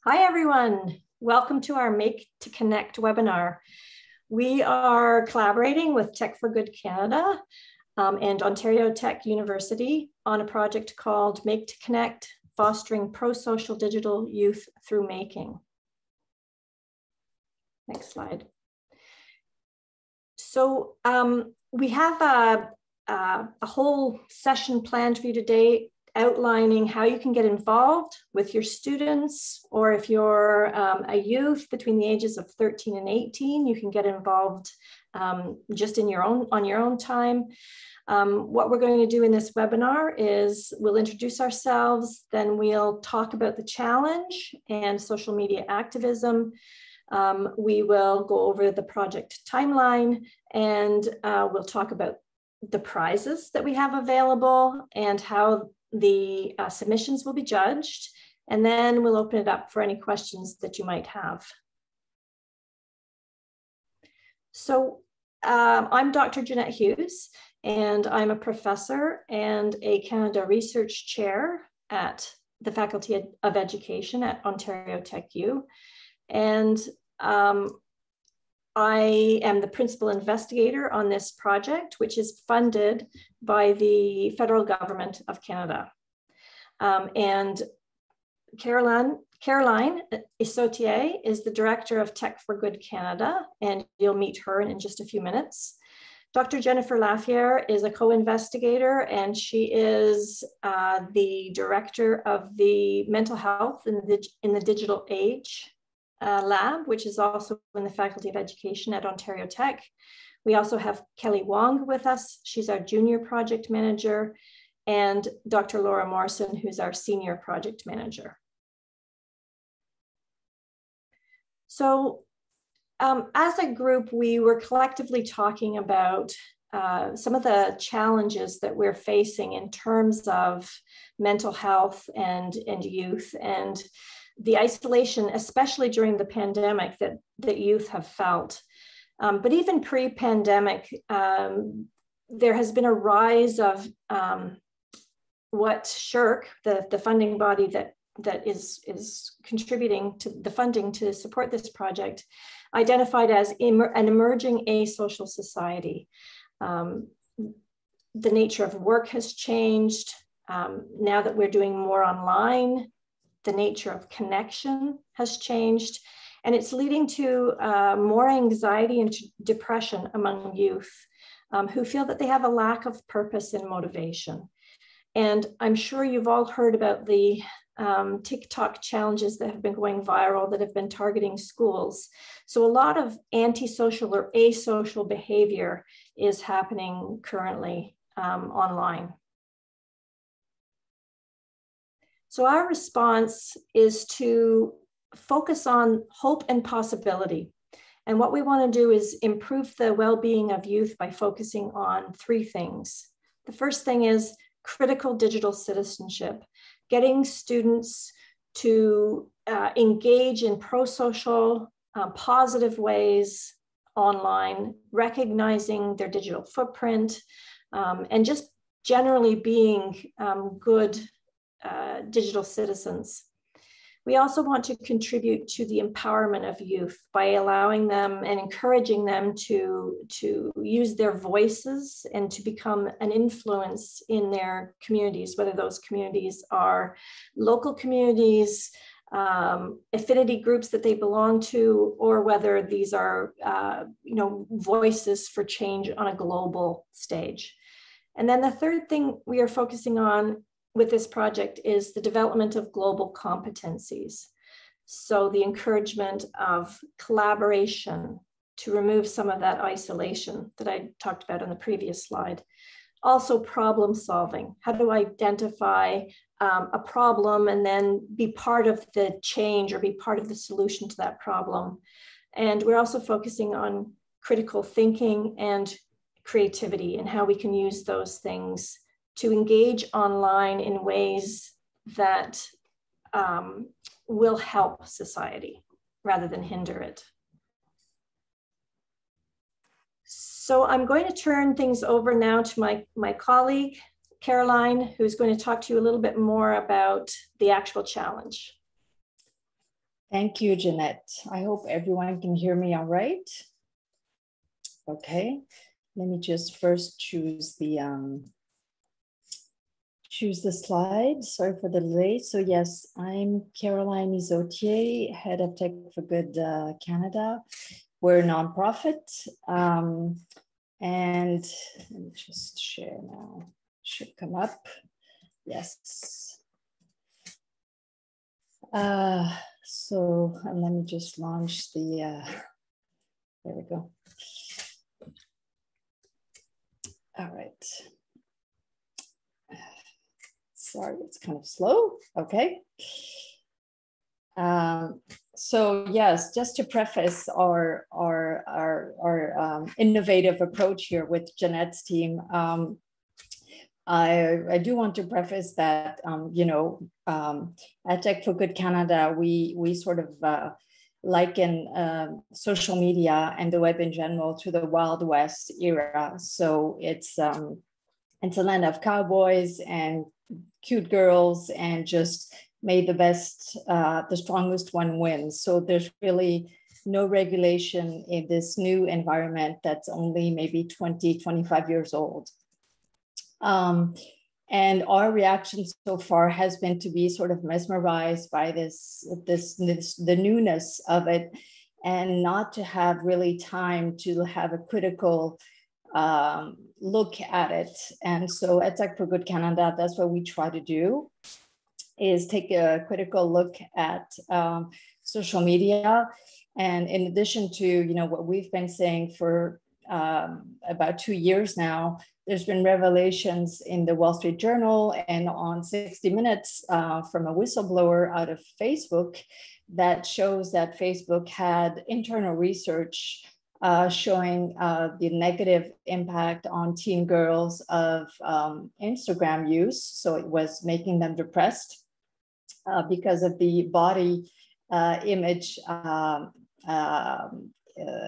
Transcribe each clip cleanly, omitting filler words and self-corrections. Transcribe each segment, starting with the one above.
Hi, everyone. Welcome to our Make to Connect webinar. We are collaborating with Tech for Good Canada and Ontario Tech University on a project called Make to Connect, Fostering Pro-Social Digital Youth Through Making. Next slide. So we have a whole session planned for you today, outlining how you can get involved with your students, or if you're a youth between the ages of 13 and 18, you can get involved just on your own time. What we're going to do in this webinar is we'll introduce ourselves, then we'll talk about the challenge and social media activism. We will go over the project timeline, and we'll talk about the prizes that we have available and how the submissions will be judged, and then we'll open it up for any questions that you might have. So I'm Dr. Jeanette Hughes, and I'm a professor and a Canada Research Chair at the Faculty of Education at Ontario Tech U. And I am the principal investigator on this project, which is funded by the federal government of Canada. And Caroline Isautier is the director of Tech for Good Canada, and you'll meet her in just a few minutes. Dr. Jennifer Lafayette is a co-investigator, and she is the director of the Mental Health in the Digital Age lab, which is also in the Faculty of Education at Ontario Tech. We also have Kelly Wong with us. She's our junior project manager, and Dr. Laura Morrison, who's our senior project manager. So as a group, we were collectively talking about some of the challenges that we're facing in terms of mental health and youth, and the isolation, especially during the pandemic, that youth have felt. But even pre-pandemic, there has been a rise of what SSHRC, the funding body that is contributing to the funding to support this project, identified as an emerging asocial society. The nature of work has changed. Now that we're doing more online, the nature of connection has changed, and it's leading to more anxiety and depression among youth who feel that they have a lack of purpose and motivation. And I'm sure you've all heard about the TikTok challenges that have been going viral that have been targeting schools. So a lot of antisocial or asocial behavior is happening currently online. So our response is to focus on hope and possibility. And what we want to do is improve the well-being of youth by focusing on three things. The first thing is critical digital citizenship, getting students to engage in pro-social, positive ways online, recognizing their digital footprint, and just generally being good digital citizens. We also want to contribute to the empowerment of youth by allowing them and encouraging them to use their voices and to become an influence in their communities, whether those communities are local communities, affinity groups that they belong to, or whether these are voices for change on a global stage. And then the third thing we are focusing on with this project is the development of global competencies. So the encouragement of collaboration to remove some of that isolation that I talked about on the previous slide. Also problem solving, how to identify a problem and then be part of the change or be part of the solution to that problem. And we're also focusing on critical thinking and creativity and how we can use those things to engage online in ways that will help society rather than hinder it. So I'm going to turn things over now to my colleague, Caroline, who's going to talk to you a little bit more about the actual challenge. Thank you, Jeanette. I hope everyone can hear me all right. Okay, let me just first choose the slide. Sorry for the delay. So yes, I'm Caroline Isotier, head of Tech for Good Canada. We're a nonprofit. And let me just share now. Should come up. Yes. So let me just launch the, there we go. All right. Sorry, it's kind of slow. Okay. So yes, just to preface our innovative approach here with Jeanette's team, I do want to preface that, at Tech for Good Canada, we sort of liken social media and the web in general to the Wild West era. So it's a land of cowboys and cute girls, and just may the best, the strongest one wins. So there's really no regulation in this new environment that's only maybe 20, 25 years old. And our reaction so far has been to be sort of mesmerized by the newness of it, and not to have really time to have a critical look at it. And so at Tech for Good Canada, that's what we try to do, is take a critical look at social media. And in addition to, what we've been saying for about 2 years now, there's been revelations in the Wall Street Journal and on 60 Minutes from a whistleblower out of Facebook that shows that Facebook had internal research showing the negative impact on teen girls of Instagram use. So it was making them depressed because of the body image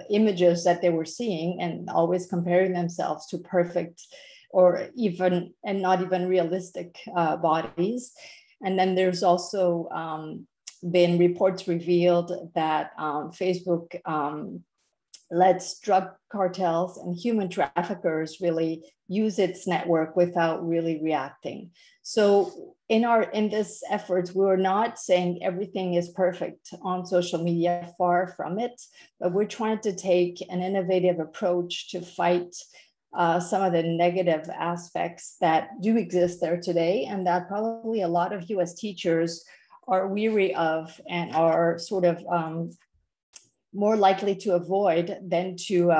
images that they were seeing, and always comparing themselves to perfect or even, and not even realistic bodies. And then there's also been reports revealed that Facebook lets drug cartels and human traffickers really use its network without really reacting. So in this effort, we're not saying everything is perfect on social media, far from it, but we're trying to take an innovative approach to fight some of the negative aspects that do exist there today, and that probably a lot of US teachers are weary of and are sort of more likely to avoid than to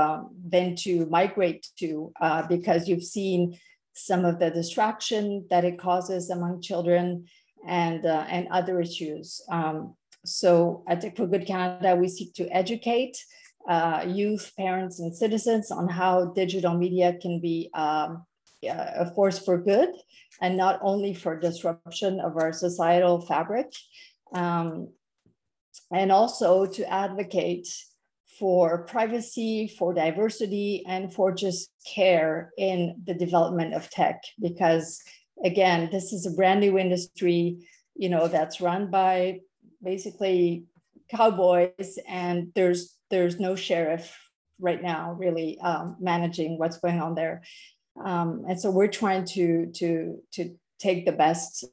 migrate to, because you've seen some of the distraction that it causes among children and other issues. So at Tech for Good Canada, we seek to educate youth, parents, and citizens on how digital media can be a force for good and not only for disruption of our societal fabric. And also to advocate for privacy, for diversity, and for just care in the development of tech. Because again, this is a brand new industry, that's run by basically cowboys, and there's no sheriff right now really managing what's going on there. And so we're trying to take the best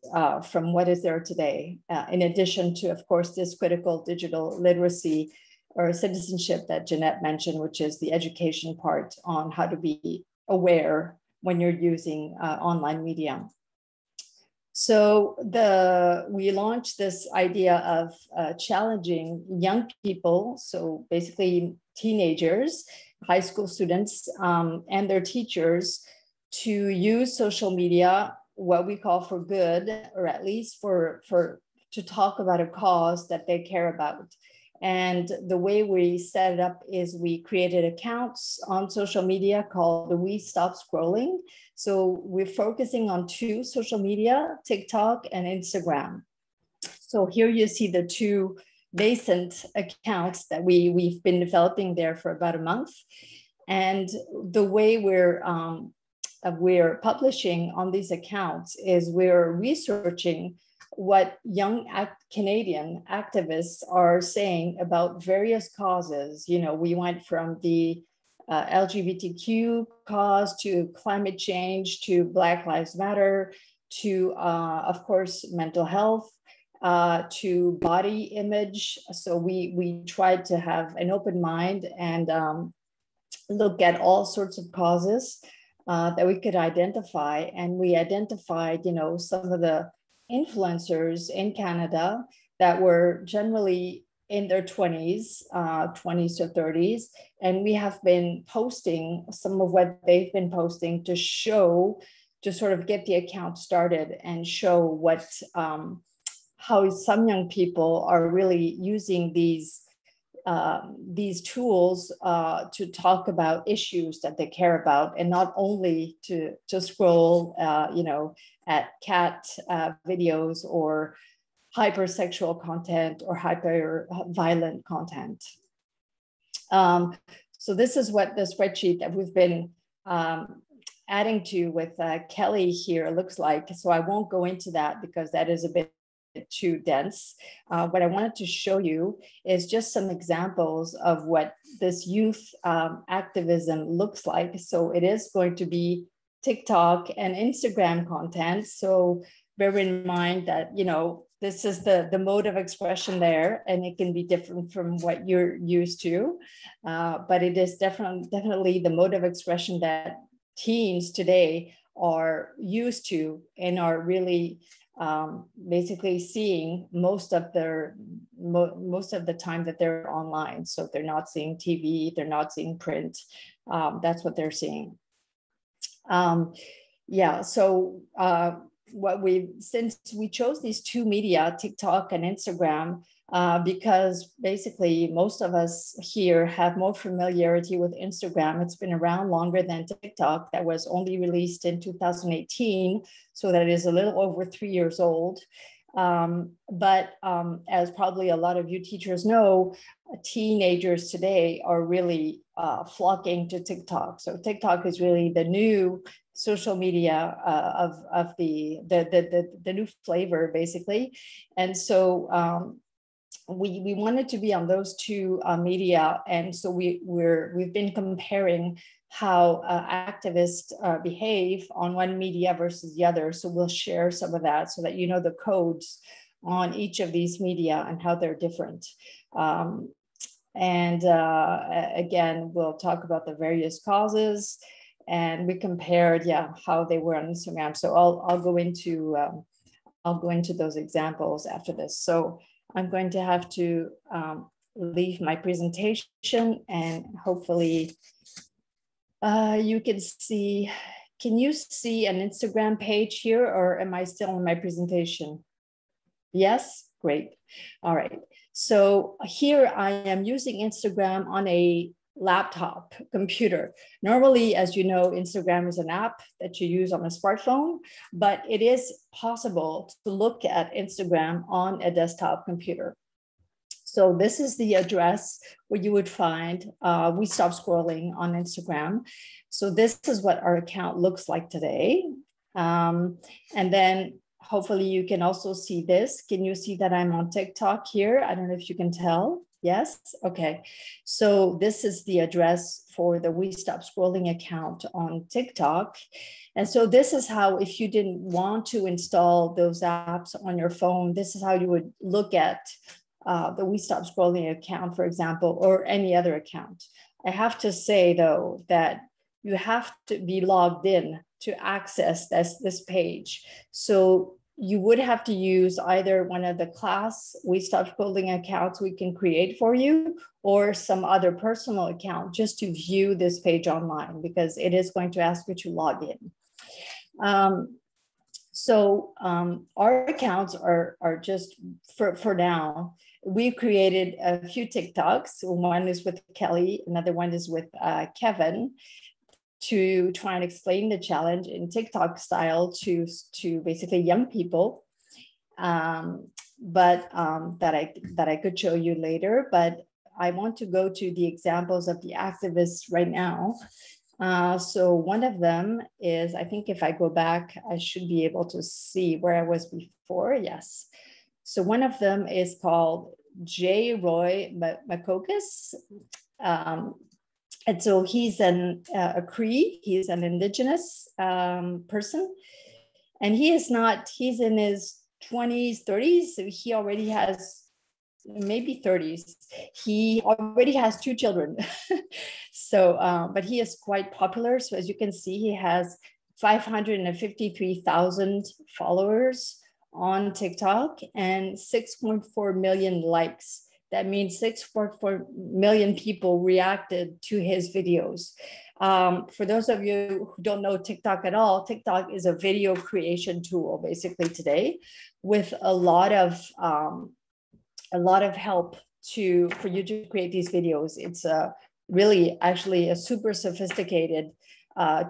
from what is there today, in addition to, of course, this critical digital literacy or citizenship that Jeanette mentioned, which is the education part on how to be aware when you're using online media. So we launched this idea of challenging young people, so basically teenagers, high school students, and their teachers to use social media, what we call for good, or at least to talk about a cause that they care about. And the way we set it up is we created accounts on social media called the We Stop Scrolling. So we're focusing on 2 social media, TikTok and Instagram. So here you see the 2 nascent accounts that we've been developing there for about a month. And the way we're publishing on these accounts is we're researching what young Canadian activists are saying about various causes. You know, we went from the LGBTQ cause to climate change to Black Lives Matter to, of course, mental health, to body image. So we tried to have an open mind and look at all sorts of causes that we could identify. And we identified, you know, some of the influencers in Canada that were generally in their 20s, 20s to 30s. And we have been posting some of what they've been posting to show, to sort of get the account started and show what, how some young people are really using these tools to talk about issues that they care about, and not only to scroll, you know, at cat videos or hypersexual content or hyper violent content. So this is what the spreadsheet that we've been adding to with Kelly here looks like. So I won't go into that because that is a bit too dense. What I wanted to show you is just some examples of what this youth activism looks like. So it is going to be TikTok and Instagram content. So bear in mind that, you know, this is the mode of expression there, and it can be different from what you're used to. But it is definitely the mode of expression that teens today are used to and are really basically seeing most of the time that they're online. So they're not seeing TV, they're not seeing print. That's what they're seeing. Yeah, so since we chose these two media, TikTok and Instagram, because basically most of us here have more familiarity with Instagram. It's been around longer than TikTok. That was only released in 2018, so that is a little over 3 years old. But as probably a lot of you teachers know, teenagers today are really flocking to TikTok. So TikTok is really the new social media of the new flavor, basically. And so we wanted to be on those two media, and so we've been comparing how activists behave on one media versus the other. So we'll share some of that so that you know the codes on each of these media and how they're different. Again, we'll talk about the various causes, and we compared, how they were on Instagram. So I'll go into those examples after this. So I'm going to have to leave my presentation, and hopefully you can see. Can you see an Instagram page here, or am I still in my presentation? Yes, great. All right. So here I am using Instagram on a laptop computer. Normally, as you know, Instagram is an app that you use on a smartphone, but it is possible to look at Instagram on a desktop computer. So this is the address where you would find We Stop Scrolling on Instagram. So this is what our account looks like today. And then hopefully you can also see this. Can you see that I'm on TikTok here? I don't know if you can tell. Yes, okay. So this is the address for the We Stop Scrolling account on TikTok. And so this is how, if you didn't want to install those apps on your phone, this is how you would look at the We Stop Scrolling account, for example, or any other account. I have to say though, that you have to be logged in to access this page. So you would have to use either one of the class We Stop Scrolling accounts we can create for you, or some other personal account just to view this page online, because it is going to ask you to log in. Our accounts are just for now. We created a few TikToks. One is with Kelly, another one is with Kevin, to try and explain the challenge in TikTok style to basically young people, that I could show you later. But I want to go to the examples of the activists right now. So one of them is, I think if I go back, I should be able to see where I was 4, yes. So one of them is called J. Roy Makokas. And so he's a Cree, he's an indigenous person. And he's in his 20s, 30s. So he already has, maybe 30s. He already has 2 children. So, but he is quite popular. So as you can see, he has 553,000 followers on TikTok and 6.4 million likes. That means 6.4 million people reacted to his videos. For those of you who don't know TikTok at all, TikTok is a video creation tool basically today, with a lot of help for you to create these videos. It's really actually a super sophisticated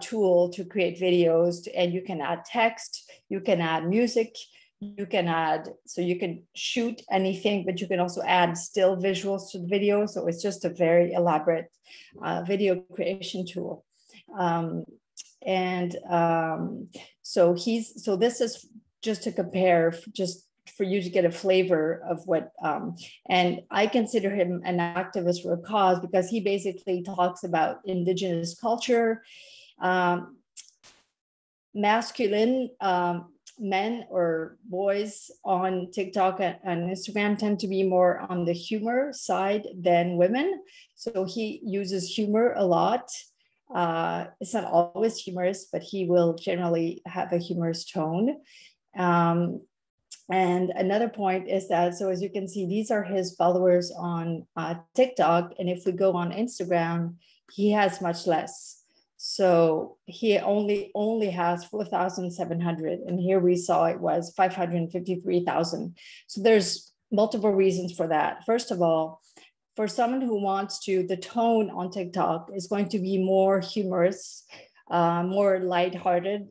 tool to create videos, and you can add text, you can add music, you can shoot anything, but you can also add still visuals to the video. So it's just a very elaborate video creation tool. So this is just to compare, just for you to get a flavor of what, and I consider him an activist for a cause because he basically talks about indigenous culture, masculine men or boys on TikTok and Instagram tend to be more on the humor side than women. So he uses humor a lot. It's not always humorous, but he will generally have a humorous tone. And another point is that, so as you can see, these are his followers on TikTok. And if we go on Instagram, he has much less. So he only has 4,700. And here we saw it was 553,000. So there's multiple reasons for that. First of all, for someone who wants to, the tone on TikTok is going to be more humorous, more lighthearted,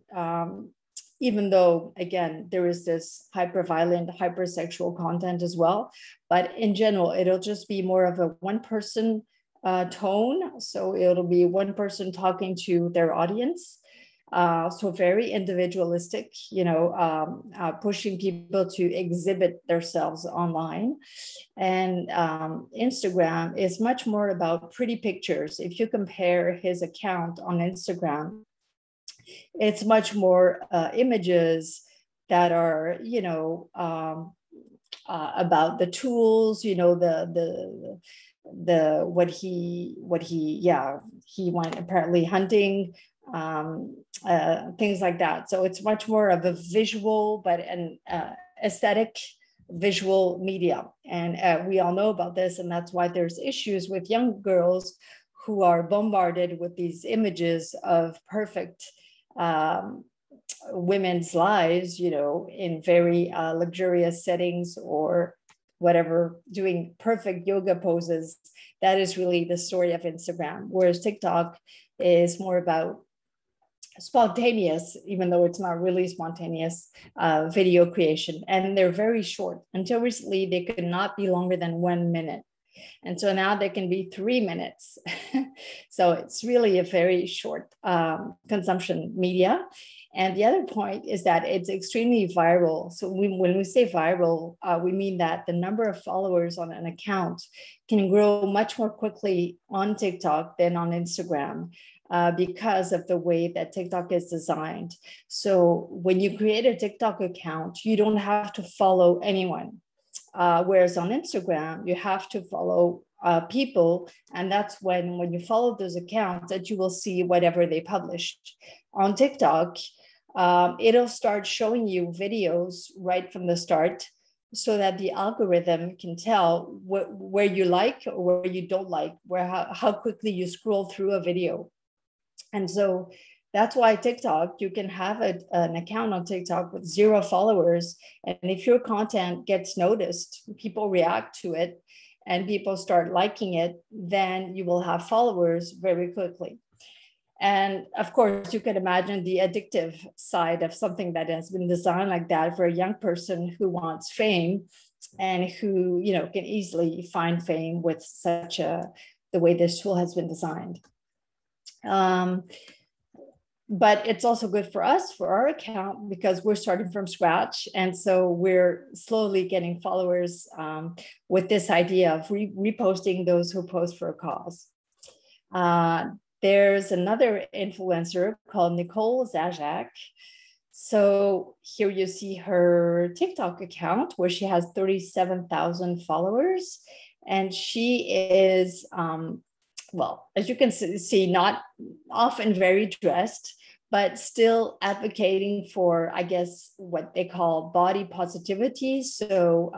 even though, again, there is this hyper-violent, hypersexual content as well. But in general, it'll just be more of a one-person tone. So it'll be one person talking to their audience. So very individualistic, pushing people to exhibit themselves online. And Instagram is much more about pretty pictures. If you compare his account on Instagram, it's much more images that are, about the tools, he went apparently hunting, things like that. So it's much more of a visual, but an aesthetic visual media. And we all know about this, and that's why there's issues with young girls who are bombarded with these images of perfect women's lives, in very luxurious settings or whatever, doing perfect yoga poses. That is really the story of Instagram. Whereas TikTok is more about spontaneous, even though it's not really spontaneous, video creation. And they're very short. Until recently, they could not be longer than 1 minute. And so now they can be 3 minutes. So it's really a very short consumption media. And the other point is that it's extremely viral. So when we say viral, we mean that the number of followers on an account can grow much more quickly on TikTok than on Instagram. Because of the way that TikTok is designed. So when you create a TikTok account, you don't have to follow anyone. Whereas on Instagram, you have to follow people. And that's when you follow those accounts that you will see whatever they published. On TikTok, it'll start showing you videos right from the start so that the algorithm can tell where you like or where you don't like, how quickly you scroll through a video. And so that's why TikTok, you can have an account on TikTok with 0 followers. And if your content gets noticed, people react to it and people start liking it, then you will have followers very quickly. And of course, you can imagine the addictive side of something that has been designed like that for a young person who wants fame and who, can easily find fame with the way this tool has been designed. but it's also good for us, for our account, because we're starting from scratch. And so we're slowly getting followers with this idea of reposting those who post for a cause. There's another influencer called Nicole Zajac. So here you see her TikTok account where she has 37,000 followers. And she is, well, as you can see, not often very dressed, but still advocating for, I guess, what they call body positivity. So,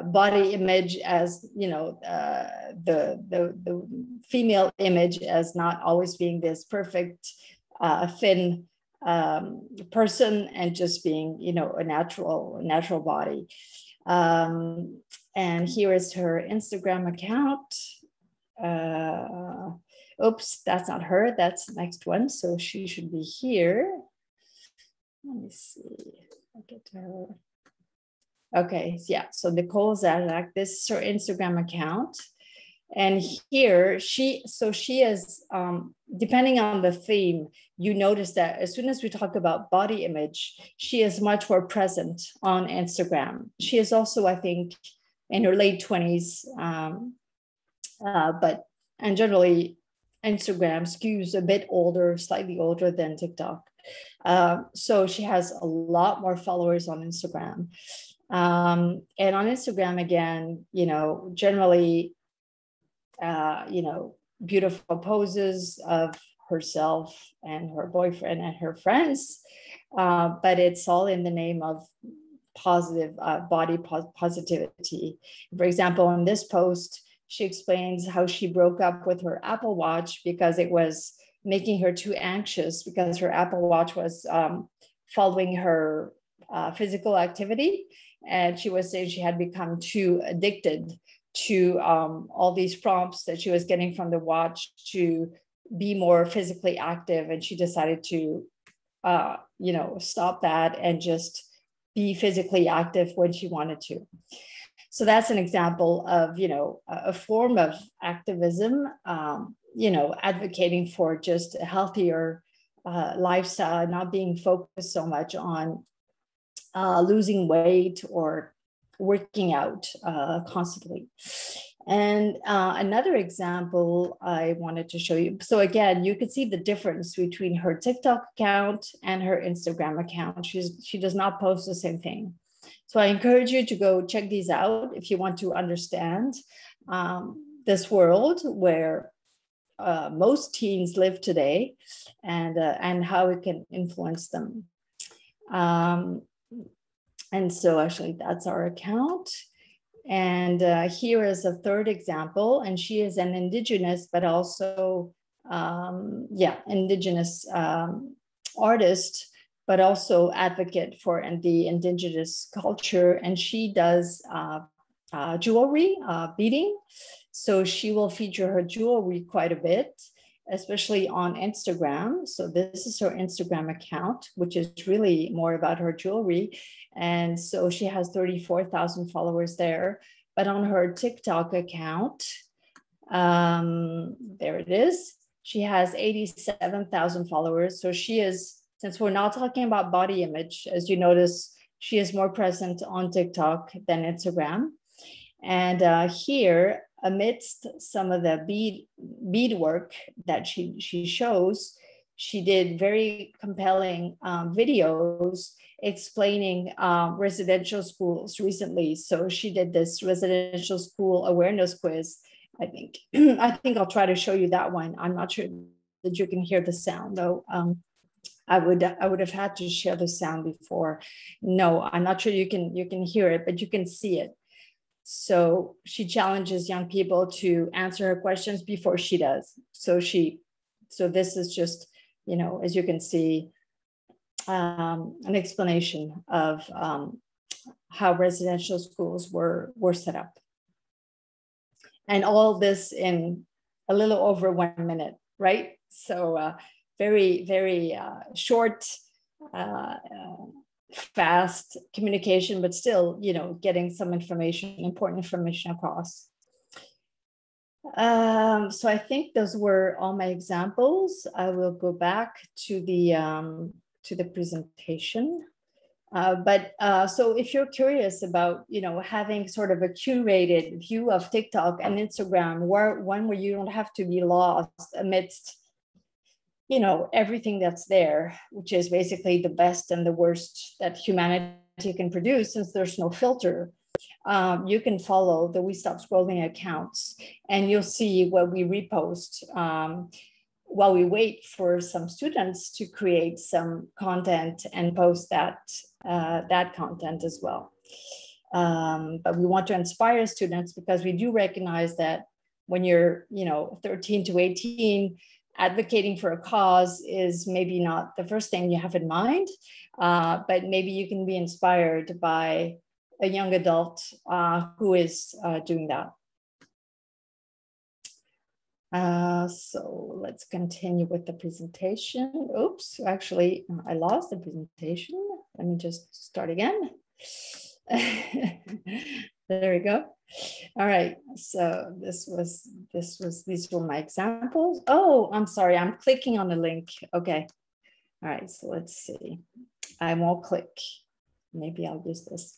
body image as, the female image as not always being this perfect, thin person, and just being, a natural body. And here is her Instagram account. Oops, that's not her, that's the next one. So she should be here. Let me see, I'll get to her. Okay, yeah, so Nicole Zajac, this is her Instagram account. And here she is, depending on the theme, you notice that as soon as we talk about body image, she is much more present on Instagram. She is also, I think, in her late 20s, and generally Instagram skews a bit older, slightly older than TikTok. So she has a lot more followers on Instagram. And on Instagram, again, generally, beautiful poses of herself and her boyfriend and her friends, but it's all in the name of positive body positivity. For example, in this post, she explains how she broke up with her Apple Watch because it was making her too anxious, because her Apple Watch was following her physical activity. And she was saying she had become too addicted to all these prompts that she was getting from the watch to be more physically active. And she decided to, stop that and just be physically active when she wanted to. So that's an example of, a form of activism, advocating for just a healthier lifestyle, not being focused so much on losing weight or working out constantly. And another example I wanted to show you. So again, you can see the difference between her TikTok account and her Instagram account. She does not post the same thing. So I encourage you to go check these out if you want to understand this world where most teens live today, and how it can influence them. And so actually that's our account. And here is a third example, and she is an Indigenous, but also, Indigenous artist, but also advocate for the Indigenous culture. And she does jewelry, beading. So she will feature her jewelry quite a bit, especially on Instagram. So this is her Instagram account, which is really more about her jewelry. And so she has 34,000 followers there. But on her TikTok account, there it is, she has 87,000 followers. So she is, since we're not talking about body image, as you notice, she is more present on TikTok than Instagram. And here, amidst some of the beadwork that she shows, she did very compelling videos explaining residential schools recently. So she did this residential school awareness quiz, I think. I think I'll try to show you that one. I'm not sure that you can hear the sound though. I would have had to share the sound before. No, I'm not sure you can hear it, but you can see it. So she challenges young people to answer her questions before she does. So this is just, as you can see, an explanation of how residential schools were set up. And all this in a little over 1 minute, right? So very, very short, fast communication, but still, getting some information, important information across. So I think those were all my examples. I will go back to the presentation. So if you're curious about, having sort of a curated view of TikTok and Instagram, one where you don't have to be lost amidst, everything that's there, which is basically the best and the worst that humanity can produce, since there's no filter. You can follow the We Stop Scrolling accounts, and you'll see what we repost while we wait for some students to create some content and post that content as well. But we want to inspire students, because we do recognize that when you're 13 to 18, advocating for a cause is maybe not the first thing you have in mind, but maybe you can be inspired by a young adult who is doing that. So let's continue with the presentation. Oops, actually, I lost the presentation. Let me just start again. There we go. All right, so these were my examples. Oh, I'm sorry, I'm clicking on the link. Okay. All right, so let's see. I won't click. Maybe I'll use this.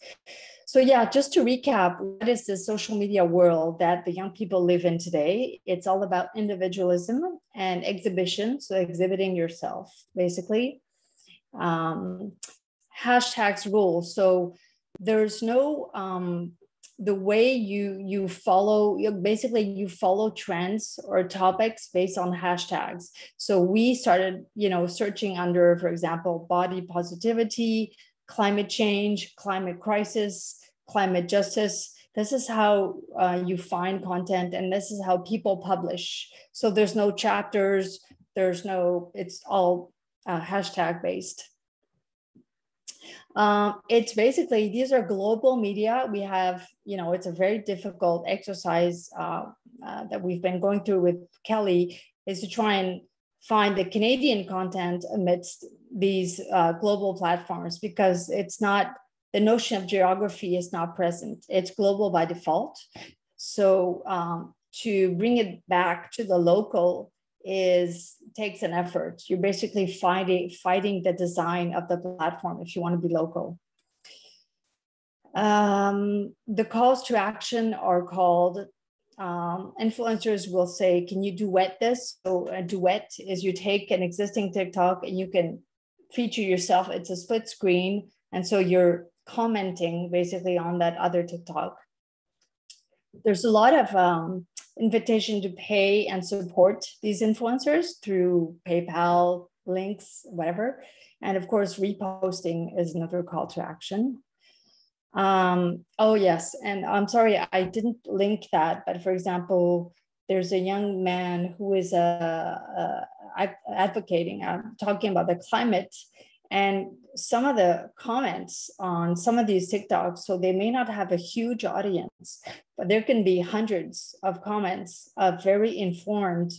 So yeah, just to recap, what is the social media world that the young people live in today? It's all about individualism and exhibition, so exhibiting yourself, basically. Hashtags rule. So there's no, the way you follow, basically you follow trends or topics based on hashtags. So we started, searching under, for example, body positivity, climate change, climate crisis, climate justice. This is how you find content, and this is how people publish. So there's no chapters, it's all hashtag based. It's basically, these are global media. We have, it's a very difficult exercise that we've been going through with Kelly, is to try and find the Canadian content amidst these global platforms, because it's not, the notion of geography is not present. It's global by default. So to bring it back to the local takes an effort. You're basically fighting the design of the platform if you want to be local. The calls to action are called, influencers will say, can you duet this? So a duet is you take an existing TikTok and you can feature yourself. It's a split screen. And so you're commenting basically on that other TikTok. There's a lot of invitation to pay and support these influencers through PayPal, links, whatever. And of course, reposting is another call to action. Oh yes, and I'm sorry, I didn't link that, but for example, there's a young man who is advocating, talking about the climate, and some of the comments on some of these TikToks, so they may not have a huge audience, but there can be hundreds of comments of very informed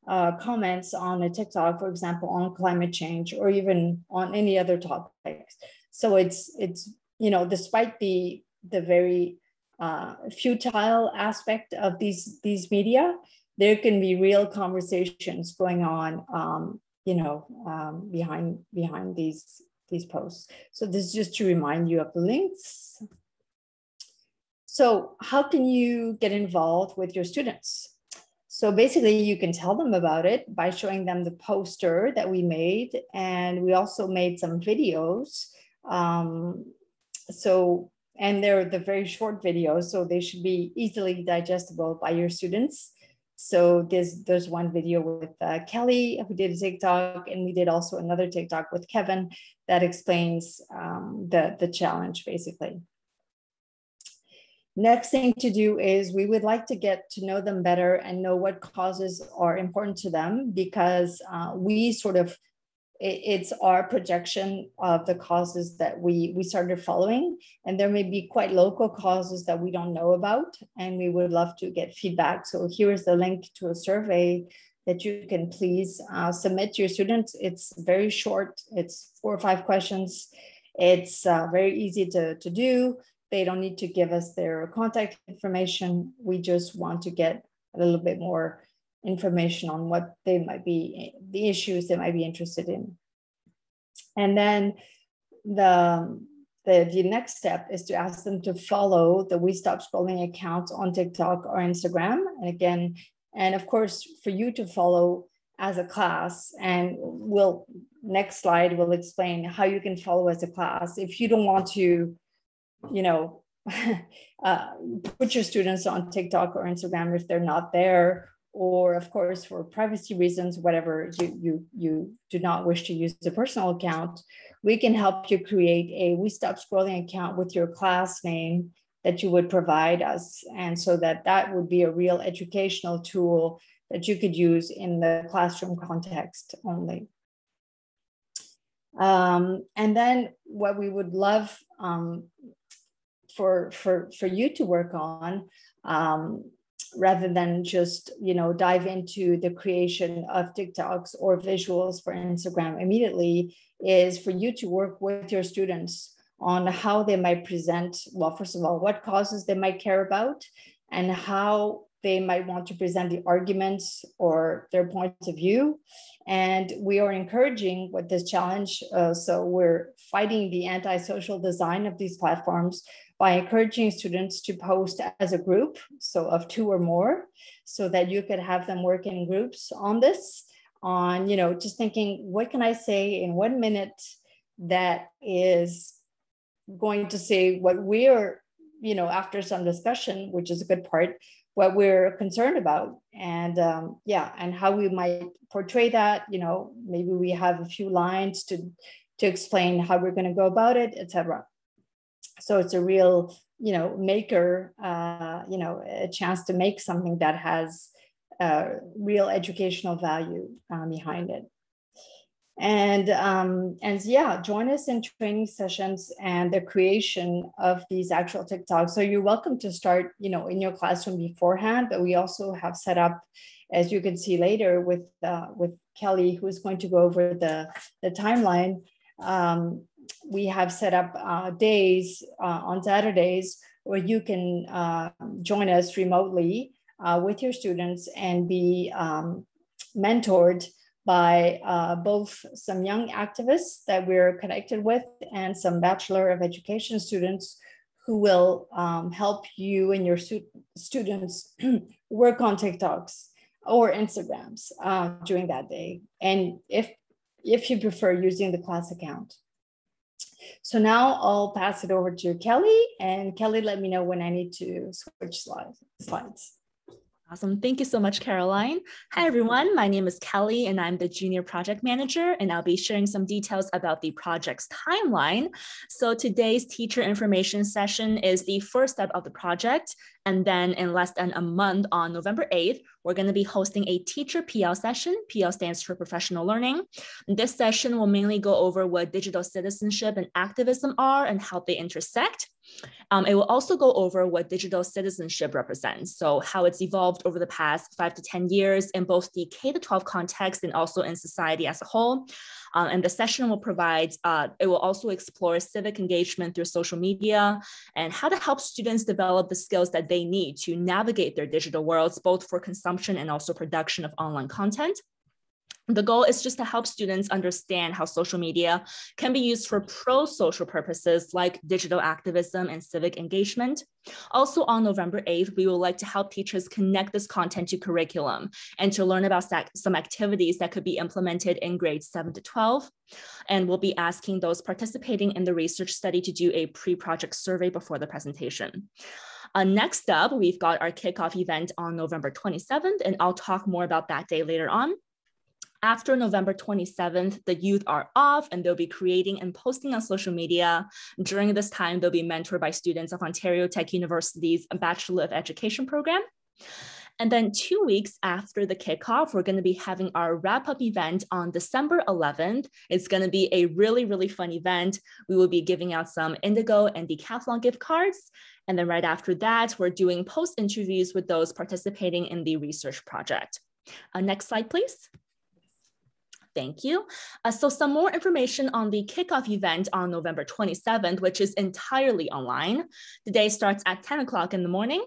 comments on a TikTok, for example, on climate change or even on any other topics. So it's despite the very futile aspect of these media, there can be real conversations going on, behind these posts. So this is just to remind you of the links. So how can you get involved with your students? So basically you can tell them about it by showing them the poster that we made. And we also made some videos. And they're the very short videos, so they should be easily digestible by your students. So there's one video with Kelly, who did a TikTok, and we did also another TikTok with Kevin that explains the challenge, basically. Next thing to do is we would like to get to know them better and know what causes are important to them, because it's our projection of the causes that we started following. And there may be quite local causes that we don't know about, and we would love to get feedback. So here is the link to a survey that you can please submit to your students. It's very short, it's 4 or 5 questions. It's very easy to do. They don't need to give us their contact information. We just want to get a little bit more information on what they might be, the issues they might be interested in. And then the next step is to ask them to follow the We Stop Scrolling accounts on TikTok or Instagram. And again, and of course, for you to follow as a class, and next slide will explain how you can follow as a class. If you don't want to, you know, put your students on TikTok or Instagram if they're not there, or of course, for privacy reasons, whatever, you do not wish to use the personal account, we can help you create a We Stop Scrolling account with your class name that you would provide us. And so that would be a real educational tool that you could use in the classroom context only. And then what we would love for you to work on, rather than just, you know, dive into the creation of TikToks or visuals for Instagram immediately, is for you to work with your students on how they might present, well, first of all, what causes they might care about, and how they might want to present the arguments or their points of view. And we are encouraging with this challenge, so we're fighting the antisocial design of these platforms by encouraging students to post as a group, so of 2 or more, so that you could have them work in groups on this, on, you know, just thinking, what can I say in 1 minute that is going to say what we're, you know, after some discussion, which is a good part, what we're concerned about, and and how we might portray that. You know, maybe we have a few lines to explain how we're going to go about it, etc. So it's a real, you know, maker, you know, a chance to make something that has real educational value behind it. And yeah, join us in training sessions and the creation of these actual TikToks. So you're welcome to start, you know, in your classroom beforehand, but we also have set up, as you can see later with Kelly, who's going to go over the timeline. We have set up days on Saturdays where you can join us remotely with your students and be mentored by both some young activists that we're connected with and some Bachelor of Education students who will help you and your students work on TikToks or Instagrams during that day. And if you prefer, using the class account. So now I'll pass it over to Kelly, and Kelly, let me know when I need to switch slides. Awesome. Thank you so much, Caroline. Hi, everyone. My name is Kelly, and I'm the Junior Project Manager, and I'll be sharing some details about the project's timeline. So today's teacher information session is the first step of the project. And then in less than a month, on November 8th, we're going to be hosting a teacher PL session. PL stands for professional learning. This session will mainly go over what digital citizenship and activism are and how they intersect. It will also go over what digital citizenship represents, so how it's evolved over the past 5 to 10 years in both the K-12 context and also in society as a whole. And the session will provide, it will also explore civic engagement through social media and how to help students develop the skills that they need to navigate their digital worlds, both for consumption and also production of online content. The goal is just to help students understand how social media can be used for pro-social purposes like digital activism and civic engagement. Also on November 8th, we would like to help teachers connect this content to curriculum and to learn about some activities that could be implemented in grades 7 to 12. And we'll be asking those participating in the research study to do a pre-project survey before the presentation. Next up, we've got our kickoff event on November 27th, and I'll talk more about that day later on. After November 27th, the youth are off and they'll be creating and posting on social media. During this time, they'll be mentored by students of Ontario Tech University's Bachelor of Education program. And then 2 weeks after the kickoff, we're going to be having our wrap-up event on December 11th. It's going to be a really, really fun event. We will be giving out some Indigo and Decathlon gift cards. And then right after that, we're doing post interviews with those participating in the research project. Next slide, please. Thank you. So some more information on the kickoff event on November 27th, which is entirely online. The day starts at 10 o'clock in the morning.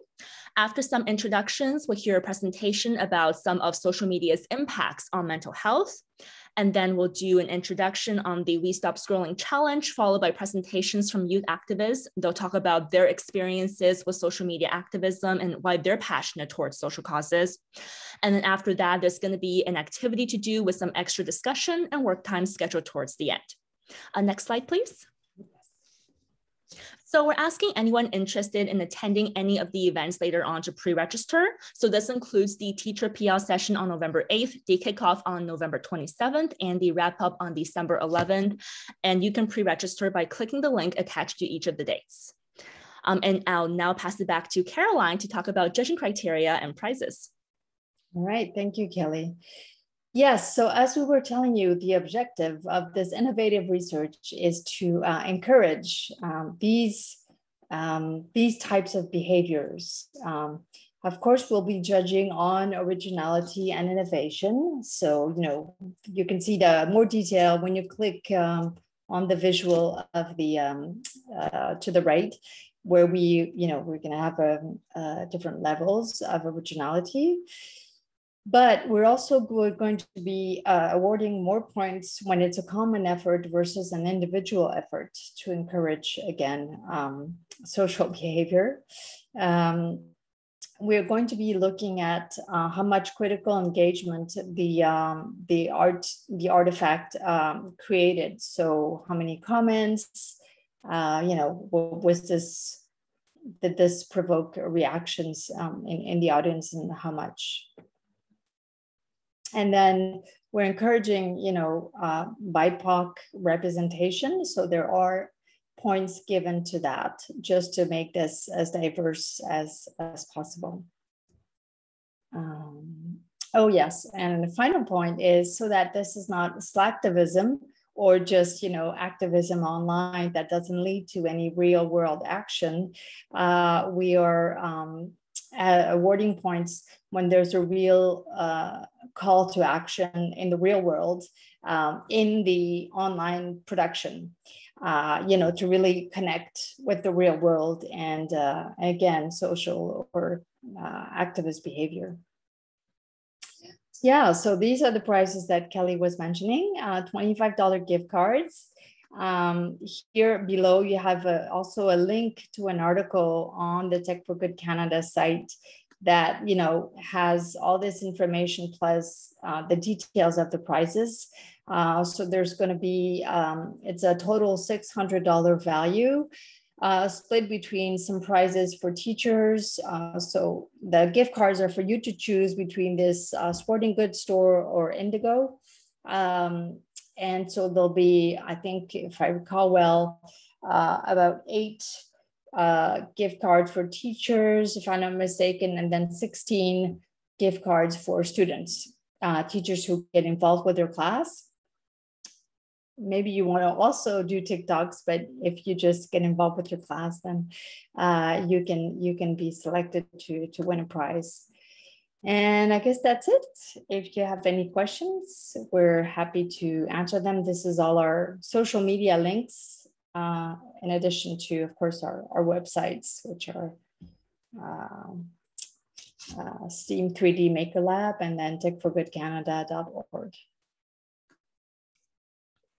After some introductions, we'll hear a presentation about some of social media's impacts on mental health. And then we'll do an introduction on the We Stop Scrolling Challenge, followed by presentations from youth activists. They'll talk about their experiences with social media activism and why they're passionate towards social causes. And then after that, there's going to be an activity to do with some extra discussion and work time scheduled towards the end. Next slide, please. So we're asking anyone interested in attending any of the events later on to pre-register. So this includes the teacher PL session on November 8th, the kickoff on November 27th, and the wrap up on December 11th. And you can pre-register by clicking the link attached to each of the dates. And I'll now pass it back to Caroline to talk about judging criteria and prizes. All right, thank you, Kelly. Yes, so as we were telling you, the objective of this innovative research is to encourage these types of behaviors. Of course, we'll be judging on originality and innovation. So, you can see the more detail when you click on the visual of the to the right, where we're going to have different levels of originality. But we're also going to be awarding more points when it's a common effort versus an individual effort to encourage, again, social behavior. We're going to be looking at how much critical engagement the artifact created. So how many comments, did this provoke reactions in the audience, and how much? And then we're encouraging, BIPOC representation. So there are points given to that just to make this as diverse as possible. Oh, yes. And the final point is so that this is not slacktivism or just, activism online that doesn't lead to any real world action. We are awarding points when there's a real call to action in the real world, in the online production, to really connect with the real world and again, social or activist behavior. Yeah, so these are the prizes that Kelly was mentioning, $25 gift cards. Here below, you have also a link to an article on the Tech for Good Canada site that has all this information plus the details of the prizes. So there's going to be it's a total $600 value split between some prizes for teachers. So the gift cards are for you to choose between this sporting goods store or Indigo. And so there'll be, I think, if I recall well, about 8 gift cards for teachers, if I'm not mistaken, and then 16 gift cards for students, teachers who get involved with their class. Maybe you want to also do TikToks, but if you just get involved with your class, then you can be selected to win a prize. And I guess that's it. If you have any questions, we're happy to answer them. This is all our social media links, in addition to, of course, our websites, which are STEAM 3D Maker Lab and then techforgoodcanada.org.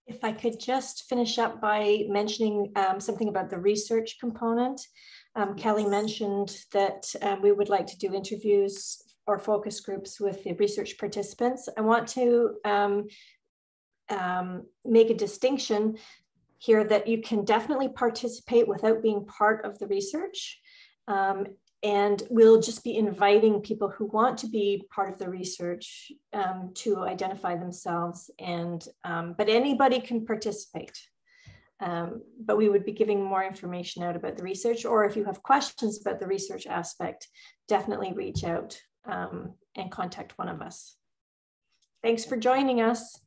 If I could just finish up by mentioning something about the research component. Kelly mentioned that we would like to do interviews or focus groups with the research participants. I want to make a distinction here that you can definitely participate without being part of the research. And we'll just be inviting people who want to be part of the research to identify themselves. And but anybody can participate. But we would be giving more information out about the research, or if you have questions about the research aspect, definitely reach out and contact one of us. Thanks for joining us.